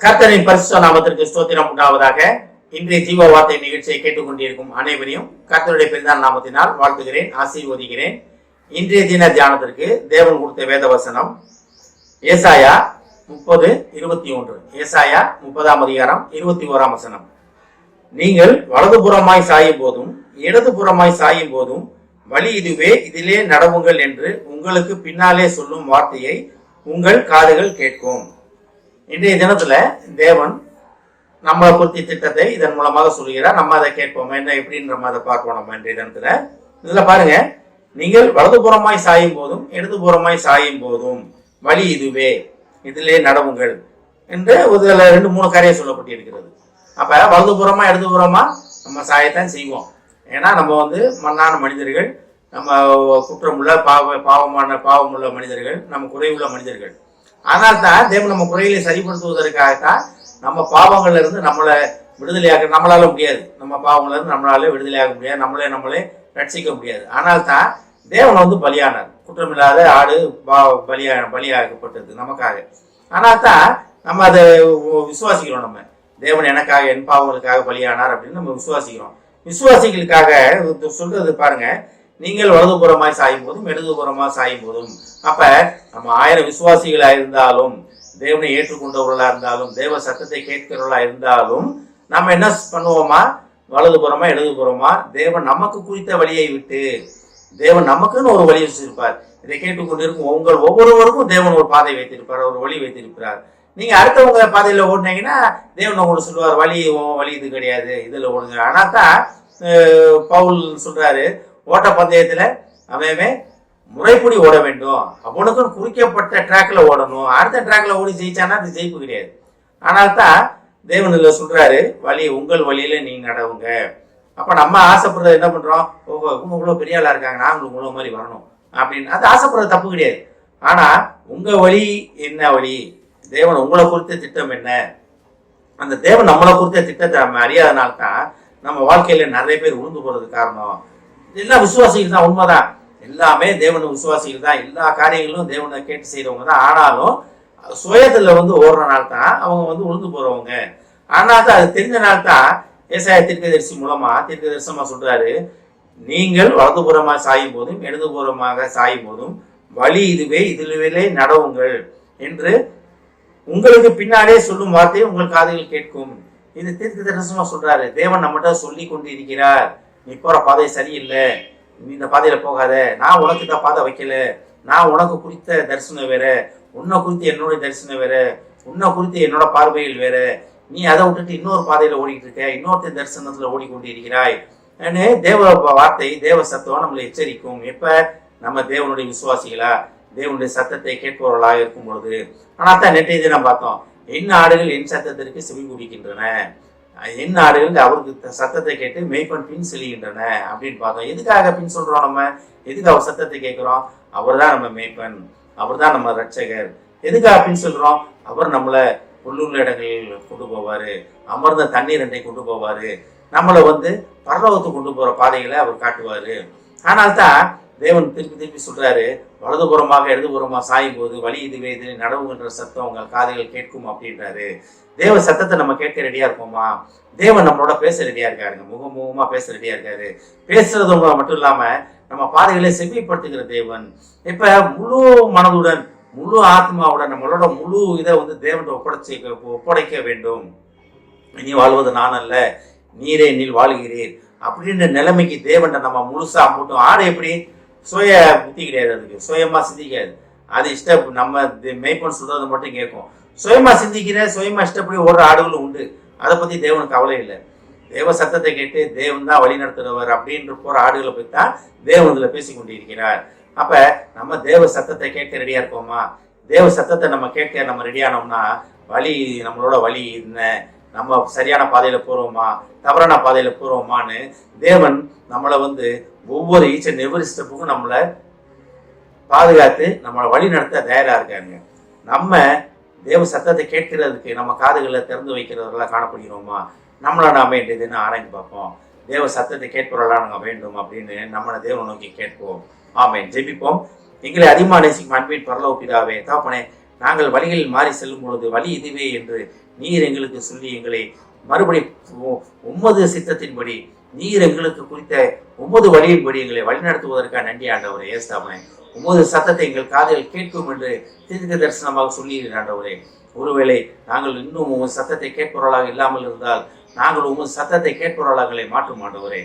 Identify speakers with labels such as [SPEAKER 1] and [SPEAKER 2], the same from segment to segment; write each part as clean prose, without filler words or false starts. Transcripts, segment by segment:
[SPEAKER 1] கர்த்தரின் பரிசுத்த நாமத்திற்கு ஸ்தோத்திரம் உண்டாவதாக. இன்றைய ஜீவ வார்த்தை நிகழ்ச்சியை கேட்டுக்கொண்டிருக்கும் அனைவரையும் கர்த்தருடைய பெரிதான நாமத்தினால் வாழ்த்துகிறேன், ஆசீர்வதிக்கிறேன். இன்றைய தின தியானத்திற்கு தேவன் கொடுத்த வேத வசனம் ஏசாயா 30:21. ஏசாயா 30ஆம் அதிகாரம் 21ஆம் வசனம். நீங்கள் வலதுபுறமாய் சாயும் போதும் இடதுபுறமாய் சாயும் போதும் வழி இதுவே, இதிலே நடவுங்கள் என்று உங்களுக்கு பின்னாலே சொல்லும் வார்த்தையை உங்கள் காதுகள் கேட்கும். இன்றைய தினத்துல தேவன் நம்மளை குறித்த திட்டத்தை இதன் மூலமாக சொல்கிறார். நம்ம அதை கேட்போம், என்ன எப்படின்னு நம்ம அதை பார்ப்போம். நம்ம இன்றைய தினத்துல இதுல பாருங்க, நீங்கள் வலதுபுறமாய் சாயும் போதும் இடதுபுறமாய் சாயும் போதும் வழி இதுவே, இதிலே நடவுங்கள் என்று இதுல 2-3 காரியம் சொல்லப்பட்டிருக்கிறது. அப்ப வலதுபுறமா இடதுபுறமா நம்ம சாயத்தான் செய்வோம். ஏன்னா நம்ம மண்ணான மனிதர்கள், நம்ம குற்றமுள்ள பாவமுள்ள மனிதர்கள், நம்ம குறைவுள்ள மனிதர்கள். ஆனால் தான் தேவன் நம்ம குறைகளை சரிப்படுத்துவதற்காகத்தான் நம்ம பாவங்கள்ல இருந்து நம்மளை விடுதலையாக, நம்மளால முடியாது, நம்ம பாவங்கள்ல இருந்து நம்மளால விடுதலையாக முடியாது, நம்மளே ரட்சிக்க முடியாது. ஆனால் தான் தேவன் பலியானார். குற்றமில்லாத ஆடு பலியாகப்பட்டது நமக்காக. ஆனால் தான் நம்ம அதை விசுவாசிக்கிறோம். நம்ம தேவன் எனக்காக, என் பாவங்களுக்காக பலியானார் அப்படின்னு நம்ம விசுவாசிக்கிறோம். விசுவாசிகளுக்காக சொல்றது பாருங்க, நீங்கள் வலதுபுறமாய் சாயும் போதும் இடதுபுறமாய் சாயும் போதும். அப்ப நம்ம 1000 விசுவாசிகளா இருந்தாலும், தேவனை ஏற்றுக்கொண்டவர்களா இருந்தாலும், தேவ சத்தத்தை கேட்கிறவர்களா இருந்தாலும், நம்ம என்ன பண்ணுவோமா? வலதுபுறமா இடதுபுறமா தேவன் நமக்கு குறித்த வழியை விட்டு, தேவன் நமக்குன்னு ஒரு வழி வச்சிருப்பார். இதை கேட்டுக்கொண்டிருக்கும் உங்கள் ஒவ்வொருவருக்கும் தேவன் ஒரு பாதை வைத்திருப்பார், ஒரு வழி வைத்திருக்கிறார். நீங்க அடுத்தவங்க பாதையில ஓடினீங்கன்னா தேவன் உங்களுக்கு சொல்லுவார், வழி இது கிடையாது, இதுல ஓடுங்க. ஆனா தான் பவுல் சொல்றாரு, ஓட்ட பந்தயத்துல அவன் முறைப்படி ஓட வேண்டும், அவனுக்கும் குறிக்கப்பட்ட ட்ராக்ல ஓடணும். அடுத்த ட்ராக்ல ஓடி ஜெயிச்சானா அது ஜெயிப்பு கிடையாது. ஆனால் தான் தேவன் சொல்றாரு, வழி உங்கள் வழியில நீ நடவுங்க. அப்ப நம்ம ஆசைப்படுறது என்ன பண்றோம்? இவங்க இவ்வளவு பெரிய ஆளா இருக்காங்க, நாங்களும் இவ்வளவு மாதிரி வரணும் அப்படின்னு அது ஆசைப்படுறது தப்பு கிடையாது. ஆனா உங்க வழி என்ன வழி? தேவன் உங்களை குறித்த திட்டம் என்ன? அந்த தேவன் நம்மளை குறித்த திட்டத்தை நம்ம அறியாதனால்தான் நம்ம வாழ்க்கையில நிறைய பேர் உழுந்து போறது காரணம். எல்லாம் விசுவாசிகள் தான், உண்மைதான். எல்லாமே தேவன் விசுவாசிகள் தான், எல்லா காரியங்களும் தேவனை கேட்டு செய்யறவங்க தான். ஆனாலும் சுயத்துல ஓடுறனால தான் அவங்க உழுந்து போறவங்க. ஆனால் தான் அது தெரிஞ்சனால்தான் ஏசாயா தீர்க்கதரிசி மூலமா தீர்க்கதரிசனமா சொல்றாரு, நீங்கள் வலதுபுறமாக சாயும் போதும் இடதுபுறமாக சாயும் போதும் வழி இதுவே, இதிலே நடவுங்கள் என்று உங்களுக்கு பின்னாலே சொல்லும் வார்த்தையை உங்கள் காதுகள் கேட்கும். இது தீர்க்கதரிசனமா சொல்றாரு. தேவன் நம்மகிட்ட சொல்லி கொண்டு இருக்கிறார், நீ போற பாதை சரியில்லை, நீ இந்த பாதையில போகாத, நான் உனக்கு இந்த பாதை வைக்கல, நான் உனக்கு குறித்த தரிசனம் வேற, உன்னை குறித்து என்னுடைய தரிசனம் வேற, உன்னை குறித்து என்னோட பார்வைகள் வேற, நீ அதை விட்டுட்டு இன்னொரு பாதையில ஓடிட்டு இருக்க, இன்னொருத்த தரிசனத்துல ஓடிக்கொண்டு இருக்கிறாய். தேவ வார்த்தை, தேவ சத்தம் நம்மளை எச்சரிக்கும். எப்ப நம்ம தேவனுடைய விசுவாசிகளா, தேவனுடைய சத்தத்தை கேட்பவர்களாக இருக்கும் பொழுது. ஆனா தான் நேற்றைய தினம் பார்த்தோம், என் ஆடுகள் என் சத்தத்திற்கு செவி குடிக்கின்றன, என் ஆடுகள் அவருக்கு சத்தத்தை கேட்டு மேய்ப்பன் பின் செல்கின்றன அப்படின்னு பார்த்தோம். எதுக்காக பின் சொல்றோம்? நம்ம எதுக்கு அவர் சத்தத்தை கேட்கிறோம்? அவர் தான் நம்ம மேய்ப்பன், அவர் தான் நம்ம ரட்சகர். எதுக்காக பின் சொல்றோம்? அவர் நம்மளை உள்ளூர் இடங்களில் கொண்டு போவாரு, அமர்ந்த தண்ணீர் அண்டை கொண்டு போவாரு, நம்மளை பரலோகத்துக்கு கொண்டு போற பாதைகளை அவர் காட்டுவாரு. ஆனால் தான் தேவன் திருப்பி சொல்றாரு, வலதுபுறமாக இடதுபுறமா சாயும் போது வழி இதுவே, இது நடவுகின்ற சத்தம் உங்கள் காதுகள் கேட்கும் அப்படின்றாரு. தேவ சத்தத்தை நம்ம கேட்க ரெடியா இருக்கோமா? தேவன் நம்மளோட பேச ரெடியா இருக்காருங்க, முகமுகமா பேச ரெடியா இருக்காரு. பேசுறது மட்டும் இல்லாம நம்ம பாதைகளை செவிப்படுத்துகிற தேவன். இப்ப முழு மனதுடன், முழு ஆத்மாவுடன் நம்மளோட முழு இதை தேவன் ஒப்படைக்க வேண்டும். இனி வாழ்வது நான் அல்ல, நீரே என்னில் வாழ்கிறீர் அப்படின்ற நிலைமைக்கு தேவன் நம்ம முழுசா போட்டோம். ஆடு எப்படி? சுய புத்தி கிடையாது, அதுக்கு சுயமா சிந்திக்காது. அது நம்ம மெய்ப்பன் சொல்றது மட்டும் கேட்கும். சுயமா சிந்திக்கிற, சுயமா இஷ்டப்படி ஓடுற ஆடுகளும் உண்டு. அதை பத்தி தேவனுக்கு கவலை இல்லை. தேவ சத்தத்தை கேட்டு தேவன் தான் வழி நடத்துறவர் அப்படின்ற போற ஆடுகளை பத்தி தான் தேவன் இதுல பேசிக்கொண்டு இருக்கிறார். அப்ப நம்ம தேவ சத்தத்தை கேட்க ரெடியா இருக்கோமா? தேவ சத்தத்தை நம்ம கேட்க நம்ம ரெடியானோம்னா வழி, நம்மளோட வழி என்ன, நம்ம சரியான பாதையில போறோமா, தவறான பாதையில போறோமான்னு தேவன் நம்மளை ஒவ்வொரு ஈச் அண்ட் எவரி ஸ்டெப்புக்கும் நம்மளை பாதுகாத்து நம்மளை வழி நடத்த தயாரா இருக்காங்க. நம்ம தேவ சத்தத்தை கேட்கிறதுக்கு நம்ம காதுகளை திறந்து வைக்கிறவர்களா காணப்படுகிறோமா? நம்மளை நாம என்ன ஆராய்ந்து பார்ப்போம். தேவ சத்தத்தை கேட்பவர்களா நாங்கள் வேண்டும் அப்படின்னு நம்மளை தேவனை நோக்கி கேட்போம். ஆமென். ஜெபிப்போம். எங்களை அதிகமாக நேசிக்கும் அன்பின் பரலோக பிதாவே, தகப்பனே, நாங்கள் வழிகளில் மாறி செல்லும் பொழுது வழி இதுவே என்று நீர் எங்களுக்கு சொல்லி எங்களை மறுபடி உமது சித்தத்தின்படி நீர் எங்களுக்கு குறித்த உமது வழியின்படி எங்களை வழிநடத்துவதற்காக நன்றி ஆண்டவரே. ஏஸ்தாமனே, உமது சத்தத்தை எங்கள் காதுகள் கேட்கும் என்று தீர்க்க தரிசனமாக சொல்லியிருக்கிற ஆண்டவரே. ஒருவேளை நாங்கள் இன்னும் உமது சத்தத்தை கேட்பவர்களாக இல்லாமல் இருந்தால் நாங்கள் உமது சத்தத்தை கேட்பவர்களாக எங்களை மாற்றும் ஆண்டவரே.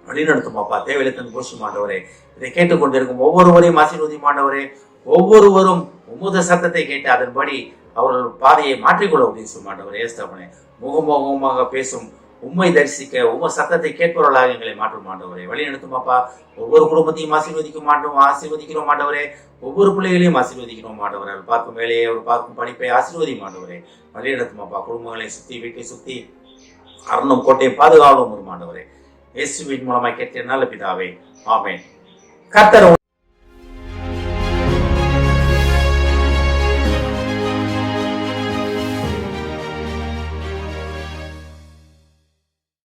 [SPEAKER 1] வழிநடத்தும் அப்பா, தேவையில்லை தந்து போஷும் ஆண்டவரே. இதை கேட்டுக்கொண்டிருக்கும் ஒவ்வொருவரையும் ஆசீர்வதியும் ஆண்டவரே. ஒவ்வொருவரும் உமது சத்தத்தை கேட்டு அதன்படி அவர்கள் பாதையை மாற்றிக்கொள்ள உதவி செய்யும் ஆண்டவரே. ஏஸ்தாமனே, முகமுகமாக பேசும் உம்மை தரிசிக்க உம சத்தத்தை கேட்பவர்களாக எங்களை மாற்றும் ஆண்டவரே. வழிநடத்தும் அப்பா. ஒவ்வொரு குடும்பத்தையும் ஆசீர்வதிக்கிறோம் ஆண்டவரே. ஒவ்வொரு பிள்ளைகளையும் ஆசீர்வதிக்கிறோம் ஆண்டவரே. அவர் பார்க்கும் வேலையை, அவர் பார்க்கும் படிப்பை ஆசீர்வதியும் ஆண்டவரே. வழிநடத்தும் அப்பா. குடும்பங்களை சுத்தி, வீட்டை சுத்தி அரணும் கோட்டையும் பாதுகாவலும் வரும் ஆண்டவரே. இயேசுவின் மூலமாய் கேட்கிற நல்ல பிதாவே, ஆமென். கர்த்தர்